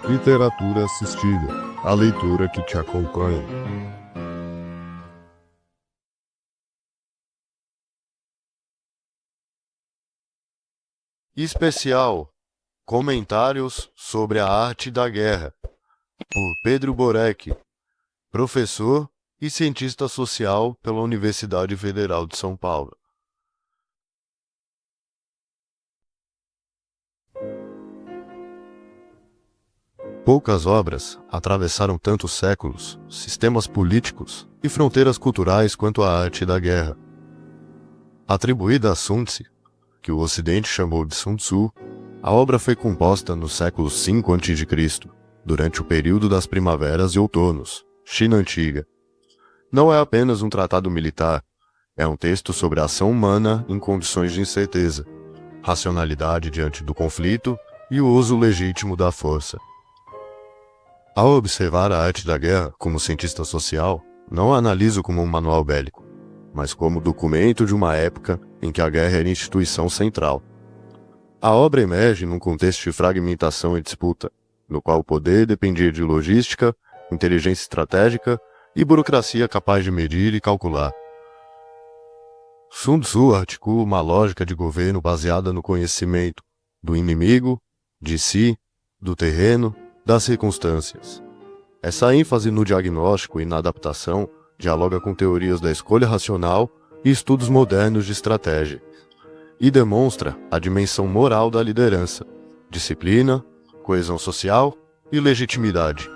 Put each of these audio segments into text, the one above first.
Literatura assistida, a leitura que te acompanha. Especial: Comentários sobre a Arte da Guerra, por Pedro Borek, professor e cientista social pela Universidade Federal de São Paulo. Poucas obras atravessaram tantos séculos, sistemas políticos e fronteiras culturais quanto a arte da guerra. Atribuída a Sun Tzu, que o Ocidente chamou de Sun Tzu, a obra foi composta no século V a.C., durante o período das primaveras e outonos, China Antiga. Não é apenas um tratado militar, é um texto sobre a ação humana em condições de incerteza, racionalidade diante do conflito e o uso legítimo da força. Ao observar a arte da guerra como cientista social, não a analiso como um manual bélico, mas como documento de uma época em que a guerra era instituição central. A obra emerge num contexto de fragmentação e disputa, no qual o poder dependia de logística, inteligência estratégica e burocracia capaz de medir e calcular. Sun Tzu articula uma lógica de governo baseada no conhecimento do inimigo, de si, do terreno, das circunstâncias. Essa ênfase no diagnóstico e na adaptação dialoga com teorias da escolha racional e estudos modernos de estratégia, e demonstra a dimensão moral da liderança, disciplina, coesão social e legitimidade.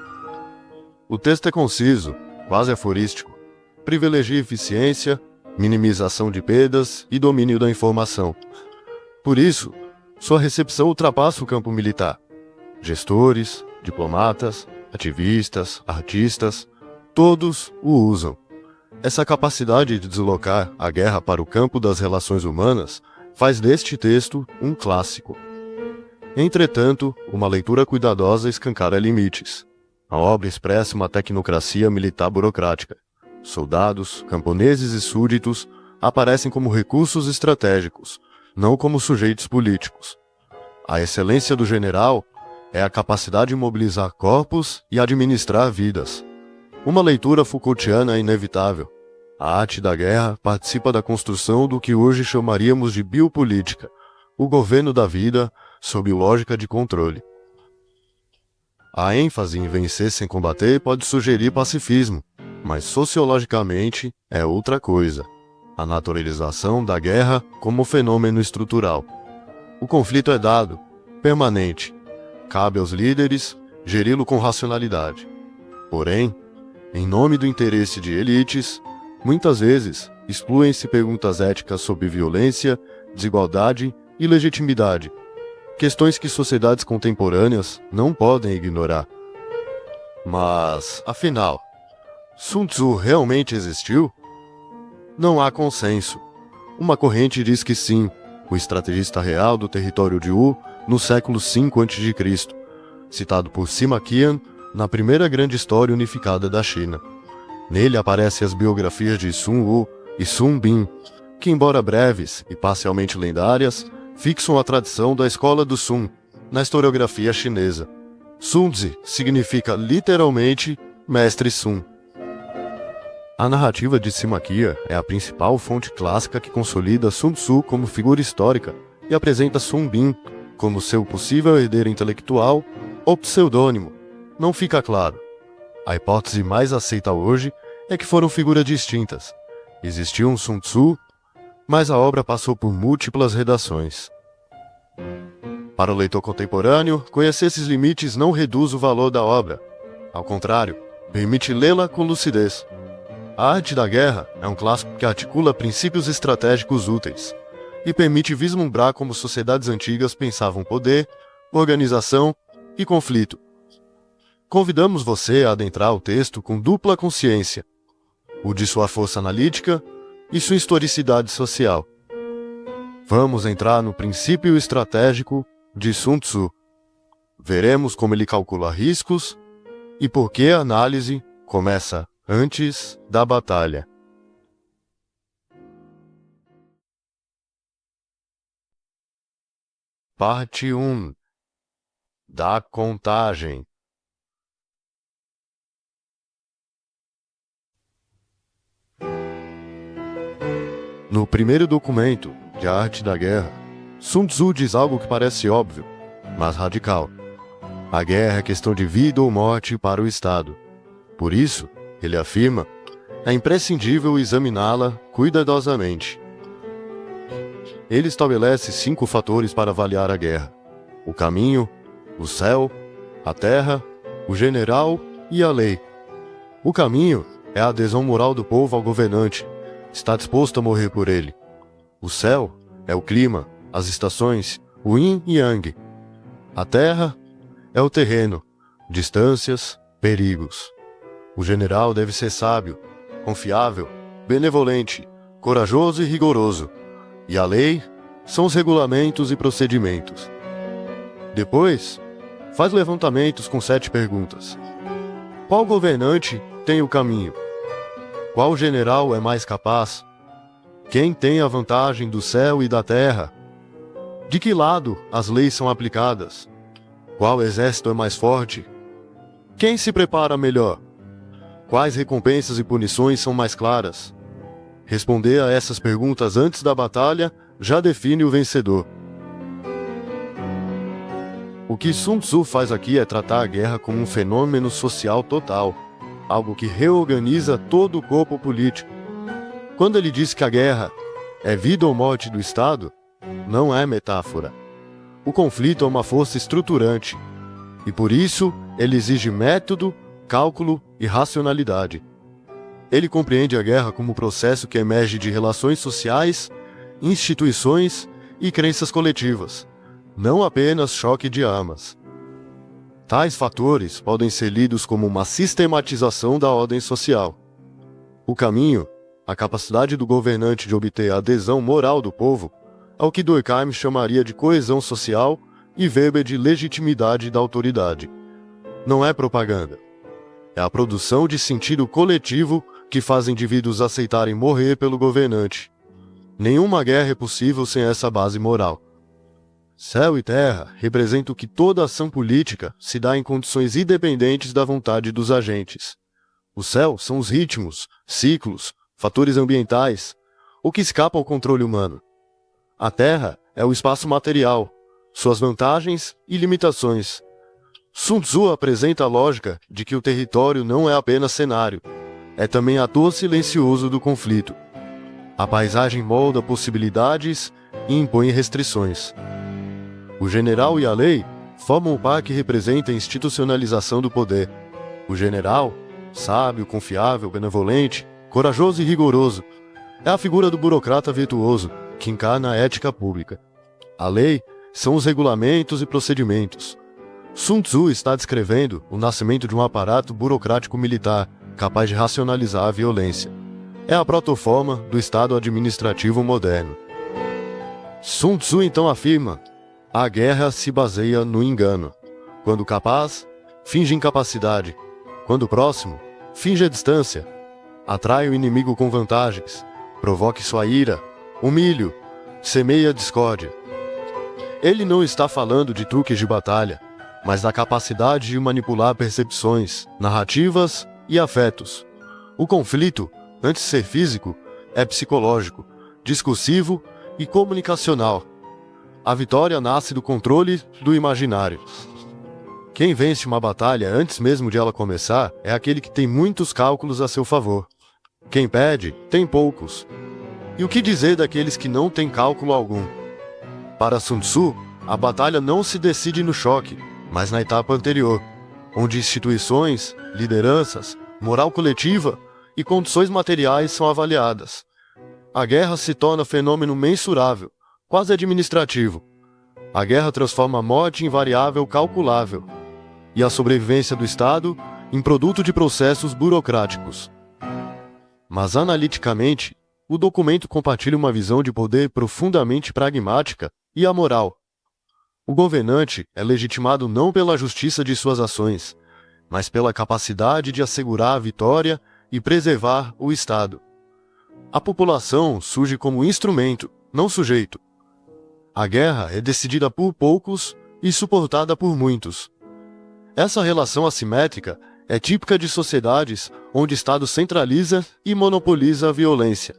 O texto é conciso, quase aforístico, privilegia eficiência, minimização de perdas e domínio da informação. Por isso, sua recepção ultrapassa o campo militar. Gestores, diplomatas, ativistas, artistas, todos o usam. Essa capacidade de deslocar a guerra para o campo das relações humanas faz deste texto um clássico. Entretanto, uma leitura cuidadosa escancara limites. A obra expressa uma tecnocracia militar burocrática. Soldados, camponeses e súditos aparecem como recursos estratégicos, não como sujeitos políticos. A excelência do general é a capacidade de mobilizar corpos e administrar vidas. Uma leitura Foucaultiana é inevitável. A arte da guerra participa da construção do que hoje chamaríamos de biopolítica, o governo da vida sob lógica de controle. A ênfase em vencer sem combater pode sugerir pacifismo, mas sociologicamente é outra coisa: a naturalização da guerra como fenômeno estrutural. O conflito é dado, permanente. Cabe aos líderes geri-lo com racionalidade. Porém, em nome do interesse de elites, muitas vezes excluem-se perguntas éticas sobre violência, desigualdade e legitimidade, questões que sociedades contemporâneas não podem ignorar. Mas, afinal, Sun Tzu realmente existiu? Não há consenso. Uma corrente diz que sim, o estrategista real do território de Wu no século V a.C., citado por Sima Qian na primeira grande história unificada da China. Nele aparecem as biografias de Sun Wu e Sun Bin, que, embora breves e parcialmente lendárias, fixam a tradição da escola do Sun na historiografia chinesa. Sun Tzu significa literalmente mestre Sun. A narrativa de Sima Qian é a principal fonte clássica que consolida Sun Tzu como figura histórica e apresenta Sun Bin como seu possível herdeiro intelectual ou pseudônimo. Não fica claro. A hipótese mais aceita hoje é que foram figuras distintas. Existiu um Sun Tzu, mas a obra passou por múltiplas redações. Para o leitor contemporâneo, conhecer esses limites não reduz o valor da obra. Ao contrário, permite lê-la com lucidez. A Arte da Guerra é um clássico que articula princípios estratégicos úteis e permite vislumbrar como sociedades antigas pensavam poder, organização e conflito. Convidamos você a adentrar o texto com dupla consciência, o de sua força analítica e sua historicidade social. Vamos entrar no princípio estratégico de Sun Tzu. Veremos como ele calcula riscos e por que a análise começa antes da batalha. Parte 1. Da contagem. No primeiro documento, de A Arte da Guerra, Sun Tzu diz algo que parece óbvio, mas radical. A guerra é questão de vida ou morte para o Estado. Por isso, ele afirma, é imprescindível examiná-la cuidadosamente. Ele estabelece 5 fatores para avaliar a guerra: o caminho, o céu, a terra, o general e a lei. O caminho é a adesão moral do povo ao governante, está disposto a morrer por ele. O céu é o clima, as estações, o yin e yang. A terra é o terreno, distâncias, perigos. O general deve ser sábio, confiável, benevolente, corajoso e rigoroso. E a lei são os regulamentos e procedimentos. Depois, faz levantamentos com 7 perguntas. Qual governante tem o caminho? Qual general é mais capaz? Quem tem a vantagem do céu e da terra? De que lado as leis são aplicadas? Qual exército é mais forte? Quem se prepara melhor? Quais recompensas e punições são mais claras? Responder a essas perguntas antes da batalha já define o vencedor. O que Sun Tzu faz aqui é tratar a guerra como um fenômeno social total, algo que reorganiza todo o corpo político. Quando ele diz que a guerra é vida ou morte do Estado, não é metáfora. O conflito é uma força estruturante, e por isso ele exige método, cálculo e racionalidade. Ele compreende a guerra como um processo que emerge de relações sociais, instituições e crenças coletivas, não apenas choque de armas. Tais fatores podem ser lidos como uma sistematização da ordem social. O caminho, a capacidade do governante de obter a adesão moral do povo, é o que Durkheim chamaria de coesão social e Weber de legitimidade da autoridade. Não é propaganda. É a produção de sentido coletivo que faz indivíduos aceitarem morrer pelo governante. Nenhuma guerra é possível sem essa base moral. Céu e terra representam que toda ação política se dá em condições independentes da vontade dos agentes. O céu são os ritmos, ciclos, fatores ambientais, o que escapa ao controle humano. A terra é o espaço material, suas vantagens e limitações. Sun Tzu apresenta a lógica de que o território não é apenas cenário, é também ator silencioso do conflito. A paisagem molda possibilidades e impõe restrições. O general e a lei formam o par que representa a institucionalização do poder. O general, sábio, confiável, benevolente, corajoso e rigoroso, é a figura do burocrata virtuoso, que encarna a ética pública. A lei são os regulamentos e procedimentos. Sun Tzu está descrevendo o nascimento de um aparato burocrático militar capaz de racionalizar a violência. É a protoforma do Estado administrativo moderno. Sun Tzu então afirma: a guerra se baseia no engano. Quando capaz, finge incapacidade. Quando próximo, finge a distância. Atrai o inimigo com vantagens. Provoque sua ira. Humilhe-o. Semeia a discórdia. Ele não está falando de truques de batalha, mas da capacidade de manipular percepções, narrativas e afetos. O conflito, antes de ser físico, é psicológico, discursivo e comunicacional. A vitória nasce do controle do imaginário. Quem vence uma batalha antes mesmo de ela começar é aquele que tem muitos cálculos a seu favor. Quem perde, tem poucos. E o que dizer daqueles que não têm cálculo algum? Para Sun Tzu, a batalha não se decide no choque, mas na etapa anterior, onde instituições, lideranças, moral coletiva e condições materiais são avaliadas. A guerra se torna fenômeno mensurável, quase administrativo. A guerra transforma a morte em variável calculável e a sobrevivência do Estado em produto de processos burocráticos. Mas analiticamente, o documento compartilha uma visão de poder profundamente pragmática e amoral. O governante é legitimado não pela justiça de suas ações, mas pela capacidade de assegurar a vitória e preservar o Estado. A população surge como instrumento, não sujeito. A guerra é decidida por poucos e suportada por muitos. Essa relação assimétrica é típica de sociedades onde o Estado centraliza e monopoliza a violência.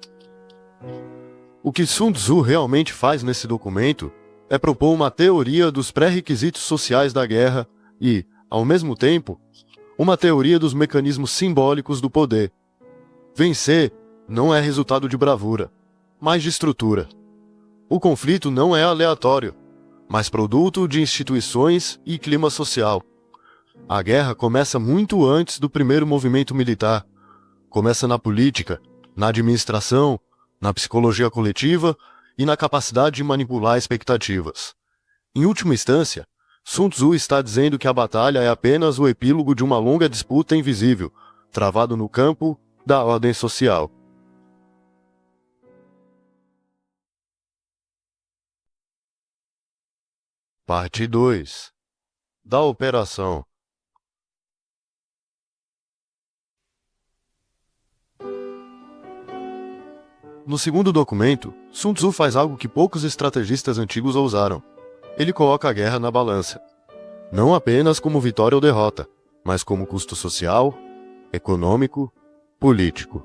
O que Sun Tzu realmente faz nesse documento é propor uma teoria dos pré-requisitos sociais da guerra e, ao mesmo tempo, uma teoria dos mecanismos simbólicos do poder. Vencer não é resultado de bravura, mas de estrutura. O conflito não é aleatório, mas produto de instituições e clima social. A guerra começa muito antes do primeiro movimento militar. Começa na política, na administração, na psicologia coletiva e na capacidade de manipular expectativas. Em última instância, Sun Tzu está dizendo que a batalha é apenas o epílogo de uma longa disputa invisível, travado no campo da ordem social. Parte 2. Da operação. No segundo documento, Sun Tzu faz algo que poucos estrategistas antigos ousaram. Ele coloca a guerra na balança. Não apenas como vitória ou derrota, mas como custo social, econômico, político.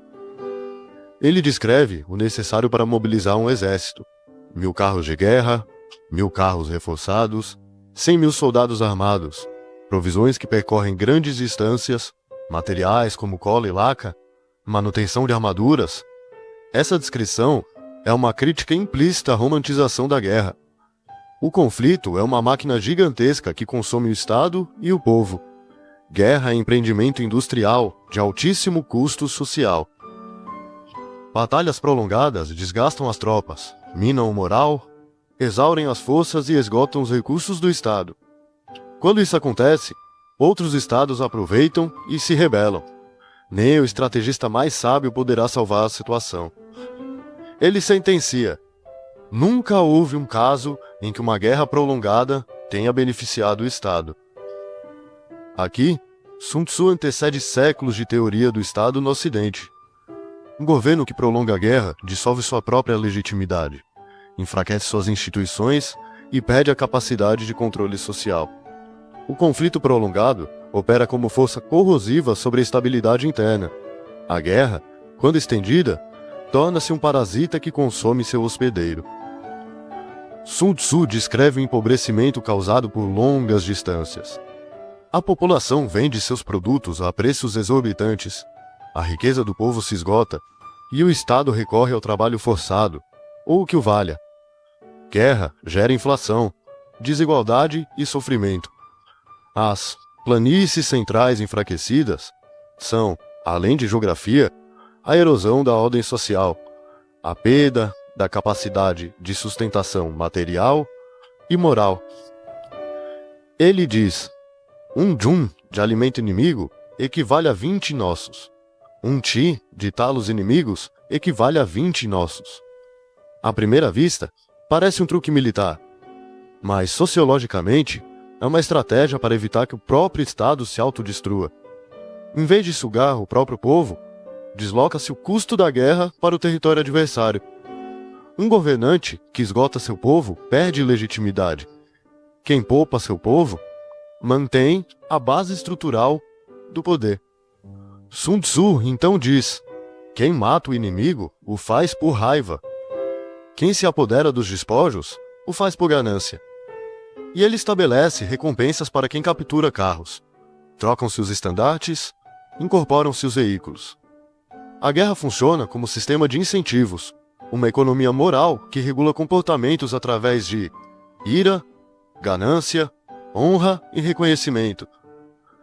Ele descreve o necessário para mobilizar um exército: 1000 carros de guerra, 1000 carros reforçados, 100.000 soldados armados, provisões que percorrem grandes distâncias, materiais como cola e laca, manutenção de armaduras. Essa descrição é uma crítica implícita à romantização da guerra. O conflito é uma máquina gigantesca que consome o Estado e o povo. Guerra é empreendimento industrial de altíssimo custo social. Batalhas prolongadas desgastam as tropas, minam o moral, exaurem as forças e esgotam os recursos do Estado. Quando isso acontece, outros estados aproveitam e se rebelam. Nem o estrategista mais sábio poderá salvar a situação. Ele sentencia: nunca houve um caso em que uma guerra prolongada tenha beneficiado o Estado. Aqui, Sun Tzu antecede séculos de teoria do Estado no Ocidente. Um governo que prolonga a guerra dissolve sua própria legitimidade, enfraquece suas instituições e perde a capacidade de controle social. O conflito prolongado opera como força corrosiva sobre a estabilidade interna. A guerra, quando estendida, torna-se um parasita que consome seu hospedeiro. Sun Tzu descreve o empobrecimento causado por longas distâncias. A população vende seus produtos a preços exorbitantes, a riqueza do povo se esgota e o Estado recorre ao trabalho forçado, ou o que o valha. Guerra gera inflação, desigualdade e sofrimento. As planícies centrais enfraquecidas são, além de geografia, a erosão da ordem social, a perda da capacidade de sustentação material e moral. Ele diz: um jun de alimento inimigo equivale a 20 nossos. Um ti de talos inimigos equivale a 20 nossos. À primeira vista, parece um truque militar, mas sociologicamente é uma estratégia para evitar que o próprio Estado se autodestrua. Em vez de sugar o próprio povo, desloca-se o custo da guerra para o território adversário. Um governante que esgota seu povo perde legitimidade. Quem poupa seu povo mantém a base estrutural do poder. Sun Tzu então diz: quem mata o inimigo o faz por raiva. Quem se apodera dos despojos o faz por ganância. E ele estabelece recompensas para quem captura carros. Trocam-se os estandartes, incorporam-se os veículos. A guerra funciona como sistema de incentivos, uma economia moral que regula comportamentos através de ira, ganância, honra e reconhecimento.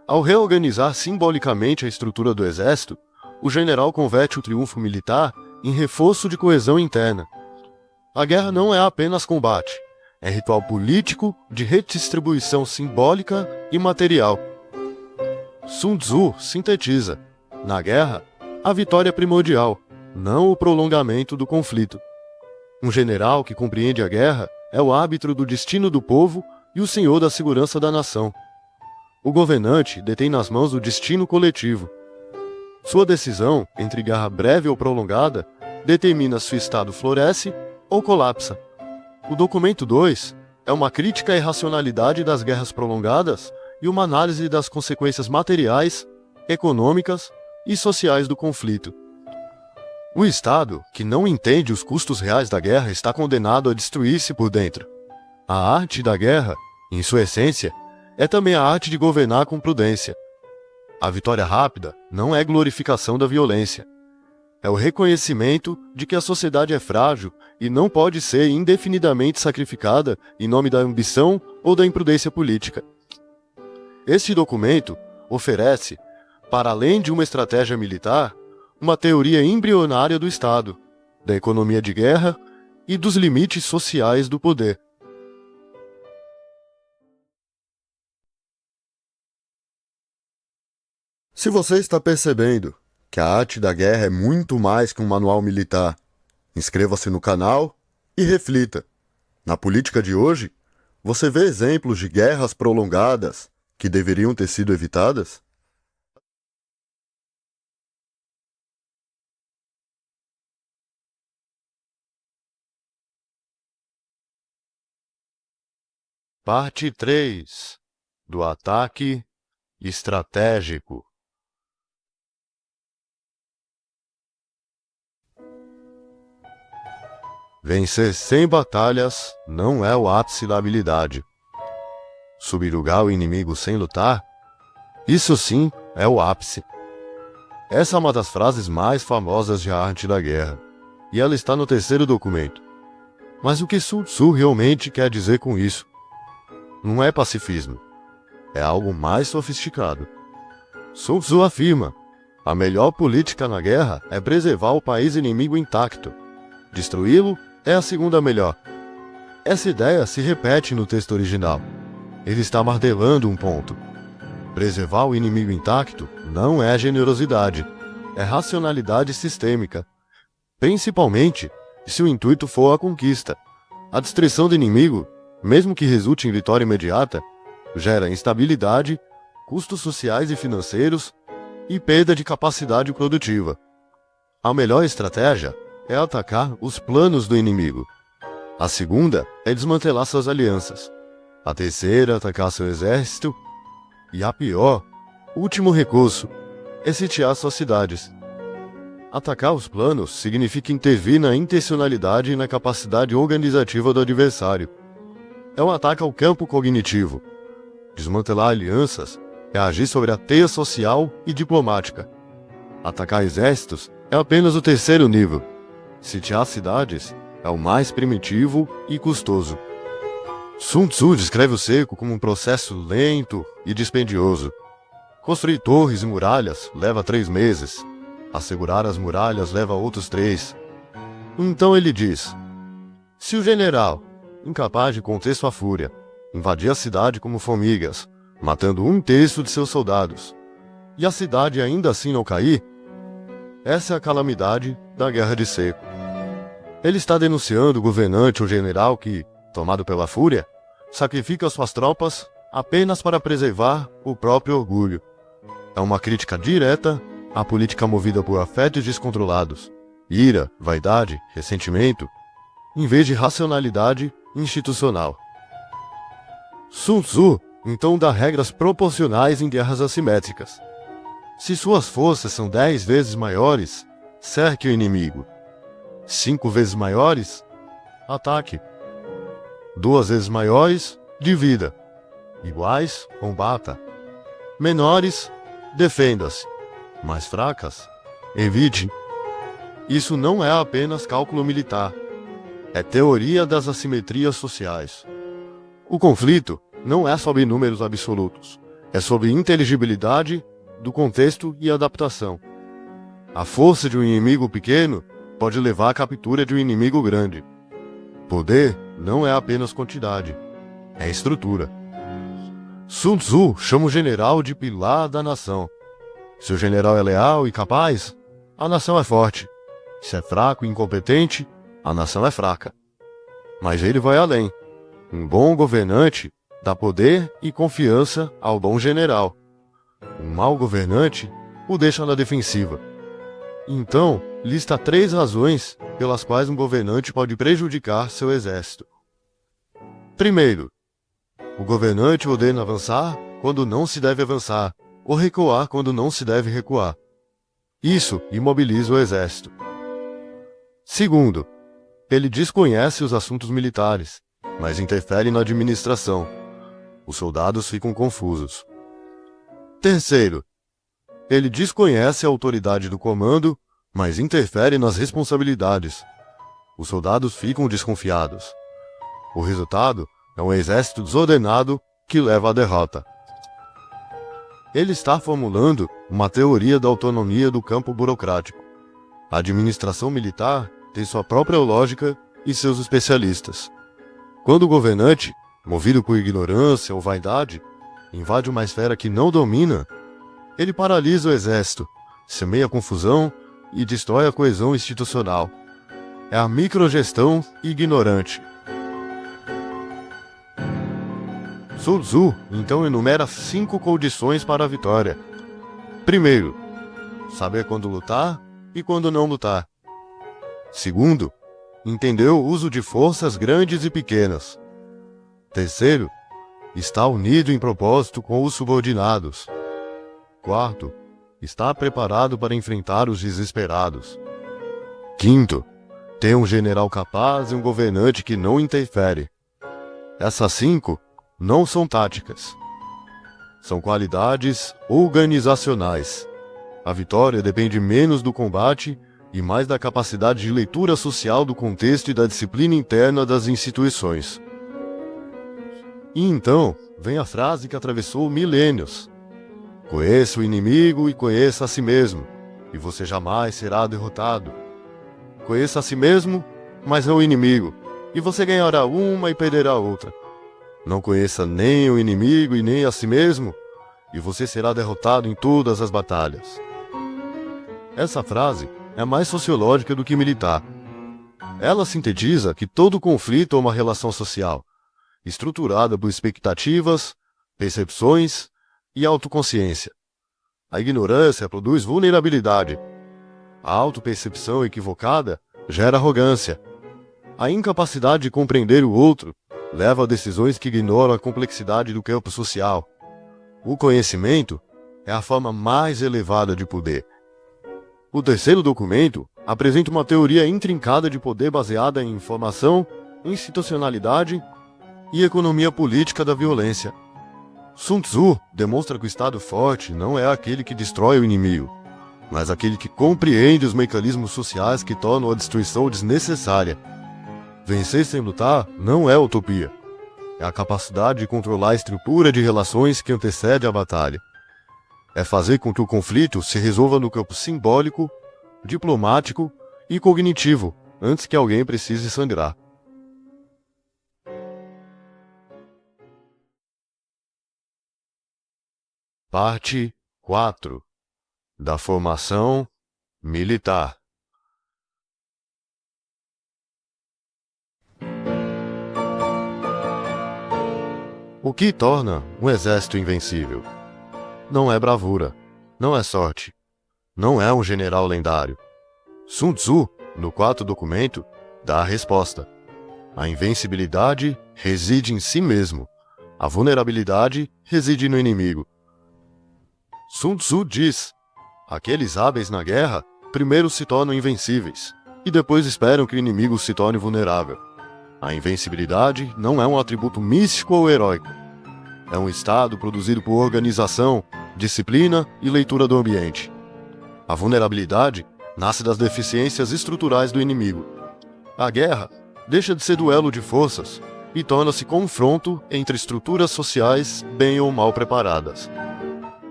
Ao reorganizar simbolicamente a estrutura do exército, o general converte o triunfo militar em reforço de coesão interna. A guerra não é apenas combate, é ritual político de redistribuição simbólica e material. Sun Tzu sintetiza: na guerra, a vitória é primordial, não o prolongamento do conflito. Um general que compreende a guerra é o árbitro do destino do povo e o senhor da segurança da nação. O governante detém nas mãos o destino coletivo. Sua decisão, entre guerra breve ou prolongada, determina se o Estado floresce ou colapsa. O documento 2 é uma crítica à irracionalidade das guerras prolongadas e uma análise das consequências materiais, econômicas e sociais do conflito. O Estado, que não entende os custos reais da guerra, está condenado a destruir-se por dentro. A arte da guerra, em sua essência, é também a arte de governar com prudência. A vitória rápida não é glorificação da violência. É o reconhecimento de que a sociedade é frágil e não pode ser indefinidamente sacrificada em nome da ambição ou da imprudência política. Este documento oferece, para além de uma estratégia militar, uma teoria embrionária do Estado, da economia de guerra e dos limites sociais do poder. Se você está percebendo que a arte da guerra é muito mais que um manual militar, inscreva-se no canal e reflita. Na política de hoje, você vê exemplos de guerras prolongadas que deveriam ter sido evitadas? Parte 3 do ataque estratégico. Vencer 100 batalhas não é o ápice da habilidade. Subjugar o inimigo sem lutar? Isso sim é o ápice. Essa é uma das frases mais famosas de A Arte da Guerra, e ela está no terceiro documento. Mas o que Sun Tzu realmente quer dizer com isso? Não é pacifismo. É algo mais sofisticado. Sun Tzu afirma: a melhor política na guerra é preservar o país inimigo intacto. Destruí-lo é a segunda melhor. Essa ideia se repete no texto original. Ele está martelando um ponto. Preservar o inimigo intacto não é generosidade, é racionalidade sistêmica. Principalmente se o intuito for a conquista. A destruição do inimigo, mesmo que resulte em vitória imediata, gera instabilidade, custos sociais e financeiros e perda de capacidade produtiva. A melhor estratégia é atacar os planos do inimigo. A segunda é desmantelar suas alianças. A terceira, atacar seu exército. E a pior, último recurso, é sitiar suas cidades. Atacar os planos significa intervir na intencionalidade e na capacidade organizativa do adversário. É um ataque ao campo cognitivo. Desmantelar alianças é agir sobre a teia social e diplomática. Atacar exércitos é apenas o terceiro nível. Sitiar cidades é o mais primitivo e custoso. Sun Tzu descreve o cerco como um processo lento e dispendioso. Construir torres e muralhas leva 3 meses. Assegurar as muralhas leva outros 3. Então ele diz: se o general, incapaz de conter sua fúria, invadir a cidade como formigas, matando 1/3 de seus soldados, e a cidade ainda assim não cair, essa é a calamidade da guerra de cerco. Ele está denunciando o governante ou general que, tomado pela fúria, sacrifica suas tropas apenas para preservar o próprio orgulho. É uma crítica direta à política movida por afetos descontrolados, ira, vaidade, ressentimento, em vez de racionalidade institucional. Sun Tzu então dá regras proporcionais em guerras assimétricas. Se suas forças são 10 vezes maiores, cerque o inimigo. 5 vezes maiores, ataque. 2 vezes maiores, divida. Iguais, combata. Menores, defenda-se. Mais fracas, evite. Isso não é apenas cálculo militar. É teoria das assimetrias sociais. O conflito não é sobre números absolutos. É sobre inteligibilidade do contexto e adaptação. A força de um inimigo pequeno pode levar à captura de um inimigo grande. Poder não é apenas quantidade, é estrutura. Sun Tzu chama o general de pilar da nação. Se o general é leal e capaz, a nação é forte. Se é fraco e incompetente, a nação é fraca. Mas ele vai além. Um bom governante dá poder e confiança ao bom general. Um mau governante o deixa na defensiva. Então, lista 3 razões pelas quais um governante pode prejudicar seu exército. Primeiro, o governante ordena avançar quando não se deve avançar, ou recuar quando não se deve recuar. Isso imobiliza o exército. Segundo, ele desconhece os assuntos militares, mas interfere na administração. Os soldados ficam confusos. Terceiro, ele desconhece a autoridade do comando, mas interfere nas responsabilidades. Os soldados ficam desconfiados. O resultado é um exército desordenado que leva à derrota. Ele está formulando uma teoria da autonomia do campo burocrático. A administração militar tem sua própria lógica e seus especialistas. Quando o governante, movido por ignorância ou vaidade, invade uma esfera que não domina, ele paralisa o exército, semeia confusão e destrói a coesão institucional. É a microgestão ignorante. Sun Tzu então enumera 5 condições para a vitória. Primeiro, saber quando lutar e quando não lutar. Segundo, entender o uso de forças grandes e pequenas. Terceiro, estar unido em propósito com os subordinados. Quarto, estar preparado para enfrentar os desesperados. Quinto, ter um general capaz e um governante que não interfere. Essas 5 não são táticas. São qualidades organizacionais. A vitória depende menos do combate e mais da capacidade de leitura social do contexto e da disciplina interna das instituições. E então, vem a frase que atravessou milênios. Conheça o inimigo e conheça a si mesmo, e você jamais será derrotado. Conheça a si mesmo, mas não o inimigo, e você ganhará uma e perderá outra. Não conheça nem o inimigo e nem a si mesmo, e você será derrotado em todas as batalhas. Essa frase é mais sociológica do que militar. Ela sintetiza que todo conflito é uma relação social, estruturada por expectativas, percepções e autoconsciência. A ignorância produz vulnerabilidade. A autopercepção equivocada gera arrogância. A incapacidade de compreender o outro leva a decisões que ignoram a complexidade do campo social. O conhecimento é a forma mais elevada de poder. O terceiro documento apresenta uma teoria intrincada de poder baseada em informação, institucionalidade e economia política da violência. Sun Tzu demonstra que o Estado forte não é aquele que destrói o inimigo, mas aquele que compreende os mecanismos sociais que tornam a destruição desnecessária. Vencer sem lutar não é utopia. É a capacidade de controlar a estrutura de relações que antecede a batalha. É fazer com que o conflito se resolva no campo simbólico, diplomático e cognitivo, antes que alguém precise sangrar. Parte 4 da formação militar. O que torna um exército invencível? Não é bravura, não é sorte, não é um general lendário. Sun Tzu, no quarto documento, dá a resposta. A invencibilidade reside em si mesmo. A vulnerabilidade reside no inimigo. Sun Tzu diz: aqueles hábeis na guerra primeiro se tornam invencíveis e depois esperam que o inimigo se torne vulnerável. A invencibilidade não é um atributo místico ou heróico. É um estado produzido por organização, disciplina e leitura do ambiente. A vulnerabilidade nasce das deficiências estruturais do inimigo. A guerra deixa de ser duelo de forças e torna-se confronto entre estruturas sociais bem ou mal preparadas.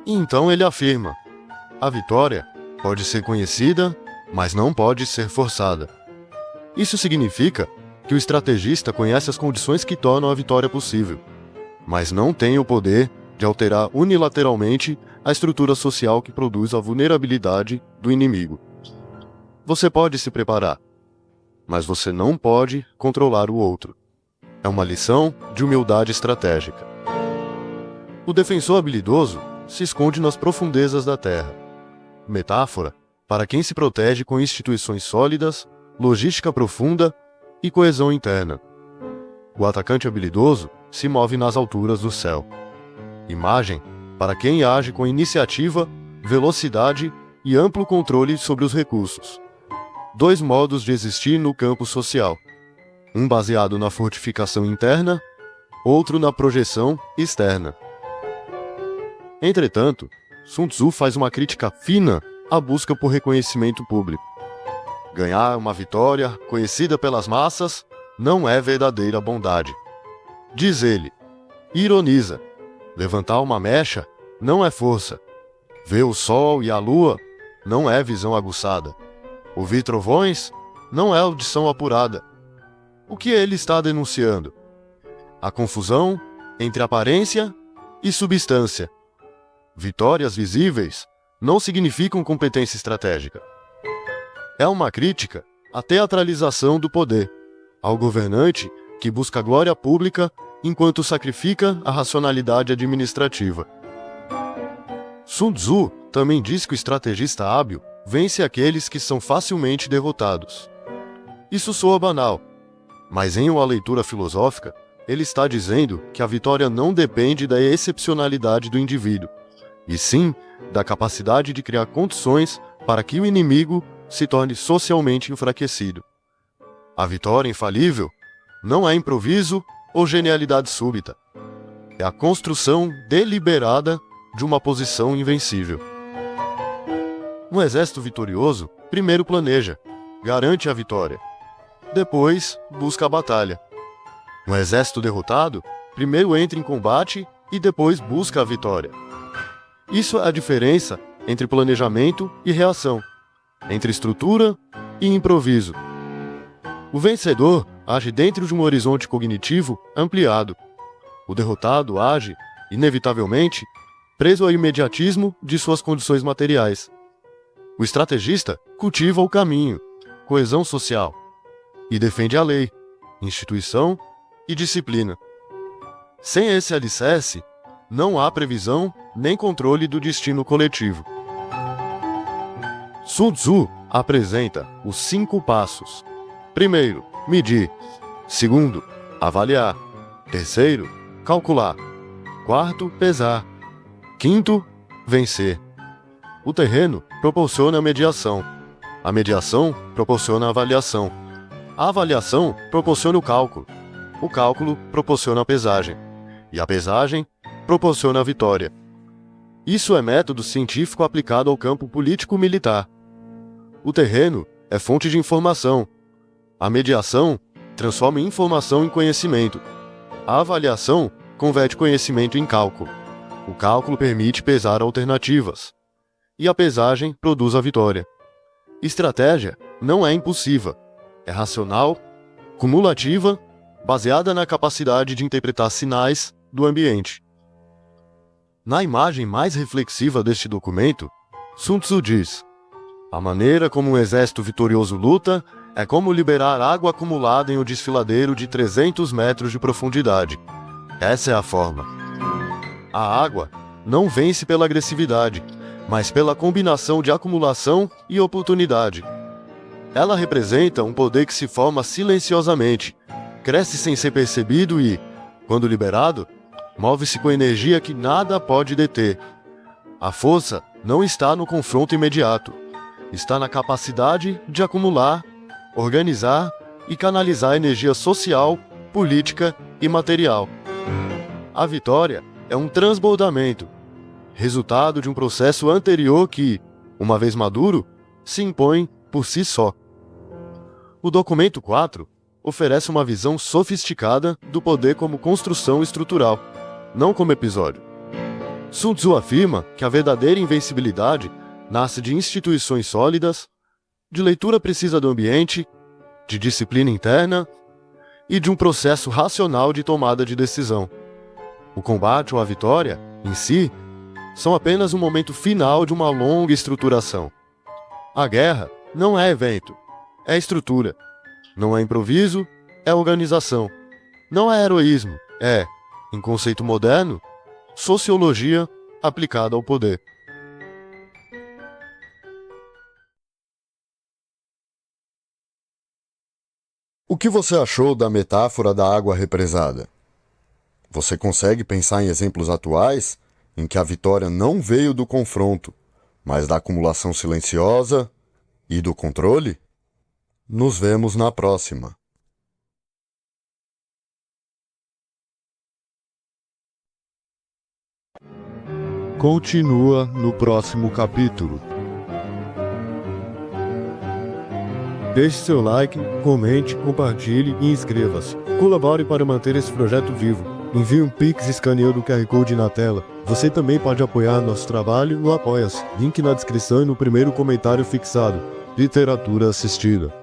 E então ele afirma: a vitória pode ser conhecida, mas não pode ser forçada. Isso significa que o estrategista conhece as condições que tornam a vitória possível, mas não tem o poder de alterar unilateralmente a estrutura social que produz a vulnerabilidade do inimigo. Você pode se preparar, mas você não pode controlar o outro. É uma lição de humildade estratégica. O defensor habilidoso se esconde nas profundezas da terra. Metáfora para quem se protege com instituições sólidas, logística profunda e coesão interna. O atacante habilidoso se move nas alturas do céu. Imagem para quem age com iniciativa, velocidade e amplo controle sobre os recursos. dois modos de existir no campo social. Um baseado na fortificação interna, outro na projeção externa. Entretanto, Sun Tzu faz uma crítica fina à busca por reconhecimento público. Ganhar uma vitória conhecida pelas massas não é verdadeira bondade. Diz ele, ironiza, levantar uma mecha não é força. Ver o sol e a lua não é visão aguçada. Ouvir trovões não é audição apurada. O que ele está denunciando? A confusão entre aparência e substância. Vitórias visíveis não significam competência estratégica. É uma crítica à teatralização do poder, ao governante que busca glória pública enquanto sacrifica a racionalidade administrativa. Sun Tzu também diz que o estrategista hábil vence aqueles que são facilmente derrotados. Isso soa banal, mas em uma leitura filosófica, ele está dizendo que a vitória não depende da excepcionalidade do indivíduo, e sim da capacidade de criar condições para que o inimigo se torne socialmente enfraquecido. A vitória infalível não é improviso ou genialidade súbita. É a construção deliberada de uma posição invencível. Um exército vitorioso primeiro planeja, garante a vitória. Depois, busca a batalha. Um exército derrotado primeiro entra em combate e depois busca a vitória. Isso é a diferença entre planejamento e reação, entre estrutura e improviso. O vencedor age dentro de um horizonte cognitivo ampliado. O derrotado age, inevitavelmente, preso ao imediatismo de suas condições materiais. O estrategista cultiva o caminho, coesão social, e defende a lei, instituição e disciplina. Sem esse alicerce, não há previsão nem controle do destino coletivo. Sun Tzu apresenta os 5 passos. Primeiro, medir. Segundo, avaliar. Terceiro, calcular. Quarto, pesar. Quinto, vencer. O terreno proporciona a mediação. A mediação proporciona a avaliação. A avaliação proporciona o cálculo. O cálculo proporciona a pesagem. E a pesagem proporciona a vitória. Isso é método científico aplicado ao campo político-militar. O terreno é fonte de informação. A mediação transforma informação em conhecimento. A avaliação converte conhecimento em cálculo. O cálculo permite pesar alternativas. E a pesagem produz a vitória. Estratégia não é impulsiva. É racional, cumulativa, baseada na capacidade de interpretar sinais do ambiente. Na imagem mais reflexiva deste documento, Sun Tzu diz: a maneira como um exército vitorioso luta é como liberar água acumulada em um desfiladeiro de 300 metros de profundidade. Essa é a forma. A água não vence pela agressividade, mas pela combinação de acumulação e oportunidade. Ela representa um poder que se forma silenciosamente, cresce sem ser percebido e, quando liberado, move-se com energia que nada pode deter. A força não está no confronto imediato, está na capacidade de acumular, organizar e canalizar energia social, política e material. A vitória é um transbordamento, resultado de um processo anterior que, uma vez maduro, se impõe por si só. O documento 4 oferece uma visão sofisticada do poder como construção estrutural, não como episódio. Sun Tzu afirma que a verdadeira invencibilidade nasce de instituições sólidas, de leitura precisa do ambiente, de disciplina interna e de um processo racional de tomada de decisão. O combate ou a vitória, em si, são apenas um momento final de uma longa estruturação. A guerra não é evento, é estrutura. Não é improviso, é organização. Não é heroísmo, é, em conceito moderno, sociologia aplicada ao poder. O que você achou da metáfora da água represada? Você consegue pensar em exemplos atuais em que a vitória não veio do confronto, mas da acumulação silenciosa e do controle? Nos vemos na próxima. Continua no próximo capítulo. Deixe seu like, comente, compartilhe e inscreva-se. Colabore para manter esse projeto vivo. Envie um Pix escaneando o QR Code na tela. Você também pode apoiar nosso trabalho no Apoia-se. Link na descrição e no primeiro comentário fixado. Literatura assistida.